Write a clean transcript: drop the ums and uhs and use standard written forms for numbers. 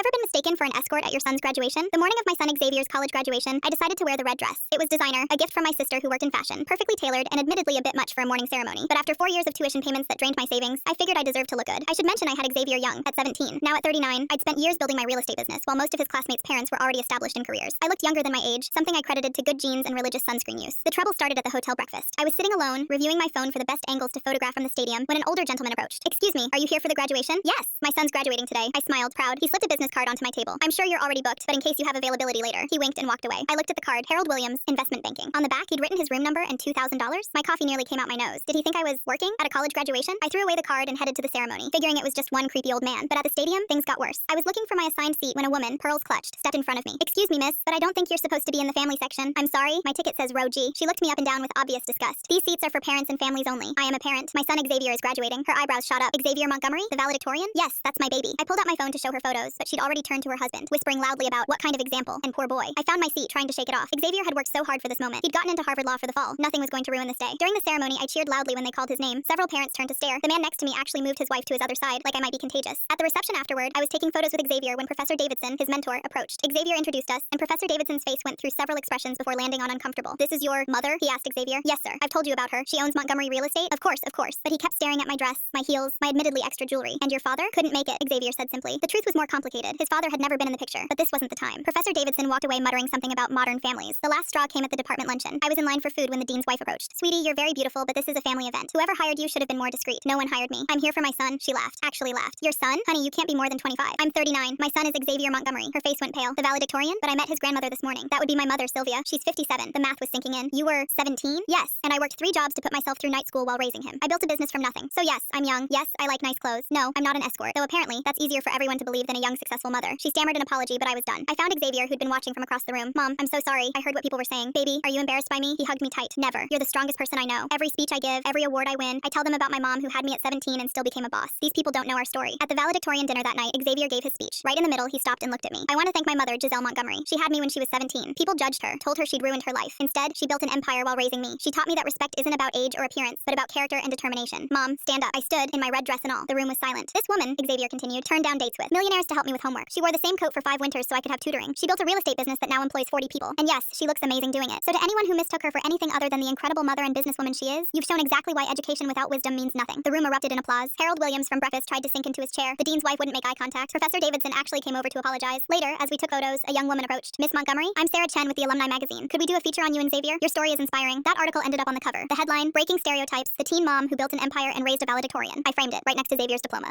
ever been mistaken for an escort at your son's graduation? The morning of my son Xavier's college graduation, I decided to wear the red dress. It was designer, a gift from my sister who worked in fashion, perfectly tailored and admittedly a bit much for a morning ceremony. But after 4 years of tuition payments that drained my savings, I figured I deserved to look good. I should mention I had Xavier young, at 17. Now at 39, I'd spent years building my real estate business, while most of his classmates' parents were already established in careers. I looked younger than my age, something I credited to good genes and religious sunscreen use. The trouble started at the hotel breakfast. I was sitting alone, reviewing my phone for the best angles to photograph from the stadium, when an older gentleman approached. "Excuse me, are you here for the graduation?" "Yes, my son's graduating today." I smiled, proud. He slipped a business card onto my table. "I'm sure you're already booked, but in case you have availability later." He winked and walked away. I looked at the card. Harold Williams, Investment Banking. On the back, he'd written his room number and $2,000. My coffee nearly came out my nose. Did he think I was working at a college graduation? I threw away the card and headed to the ceremony, figuring it was just one creepy old man. But at the stadium, things got worse. I was looking for my assigned seat when a woman, pearls clutched, stepped in front of me. "Excuse me, miss, but I don't think you're supposed to be in the family section." "I'm sorry, my ticket says row G." She looked me up and down with obvious disgust. "These seats are for parents and families only. I am a parent. My son Xavier is graduating." Her eyebrows shot up. "Xavier Montgomery, the valedictorian?" "Yes, that's my baby." I pulled out my phone to show her photos, but she'd already turned to her husband, whispering loudly about what kind of example, and poor boy. I found my seat, trying to shake it off. Xavier had worked so hard for this moment. He'd gotten into Harvard Law for the fall. Nothing was going to ruin this day. During the ceremony, I cheered loudly when they called his name. Several parents turned to stare. The man next to me actually moved his wife to his other side, like I might be contagious. At the reception afterward, I was taking photos with Xavier when Professor Davidson, his mentor, approached. Xavier introduced us, and Professor Davidson's face went through several expressions before landing on uncomfortable. "This is your mother?" he asked Xavier. "Yes, sir. I've told you about her. She owns Montgomery Real Estate." Of course. But he kept staring at my dress, my heels, my admittedly extra jewelry. "And your father?" "Couldn't make it," Xavier said simply. The truth was more complicated. His father had never been in the picture, but this wasn't the time. Professor Davidson walked away muttering something about modern families. The last straw came at the department luncheon. I was in line for food when the dean's wife approached. "Sweetie, you're very beautiful, but this is a family event. Whoever hired you should have been more discreet. No one hired me. I'm here for my son." She laughed. Actually laughed. "Your son? Honey, you can't be more than 25. I'm 39. My son is Xavier Montgomery." Her face went pale. "The valedictorian? But I met his grandmother this morning." "That would be my mother, Sylvia. She's 57. The math was sinking in. "You were 17? "Yes, and I worked 3 jobs to put myself through night school while raising him. I built a business from nothing. So yes, I'm young. Yes, I like nice clothes. No, I'm not an escort, though apparently that's easier for everyone to believe than a young, successful mother." She stammered an apology, but I was done. I found Xavier, who'd been watching from across the room. "Mom, I'm so sorry. I heard what people were saying." "Baby, are you embarrassed by me?" He hugged me tight. "Never. You're the strongest person I know. Every speech I give, every award I win, I tell them about my mom who had me at 17 and still became a boss. These people don't know our story." At the valedictorian dinner that night, Xavier gave his speech. Right in the middle, he stopped and looked at me. "I want to thank my mother, Giselle Montgomery. She had me when she was 17. People judged her, told her she'd ruined her life. Instead, she built an empire while raising me. She taught me that respect isn't about age or appearance, but about character and determination." "Mom, stand up." I stood, in my red dress and all. The room was silent. "This woman," Xavier continued, "turned down dates with millionaires to help me with homework. She wore the same coat for 5 winters so I could have tutoring. She built a real estate business that now employs 40 people. And yes, she looks amazing doing it. So to anyone who mistook her for anything other than the incredible mother and businesswoman she is, you've shown exactly why education without wisdom means nothing." The room erupted in applause. Harold Williams from breakfast tried to sink into his chair. The dean's wife wouldn't make eye contact. Professor Davidson actually came over to apologize. Later, as we took photos, a young woman approached. "Miss Montgomery, I'm Sarah Chen with the Alumni Magazine. Could we do a feature on you and Xavier? Your story is inspiring." That article ended up on the cover. The headline, "Breaking Stereotypes, the teen mom who built an empire and raised a valedictorian." I framed it right next to Xavier's diploma.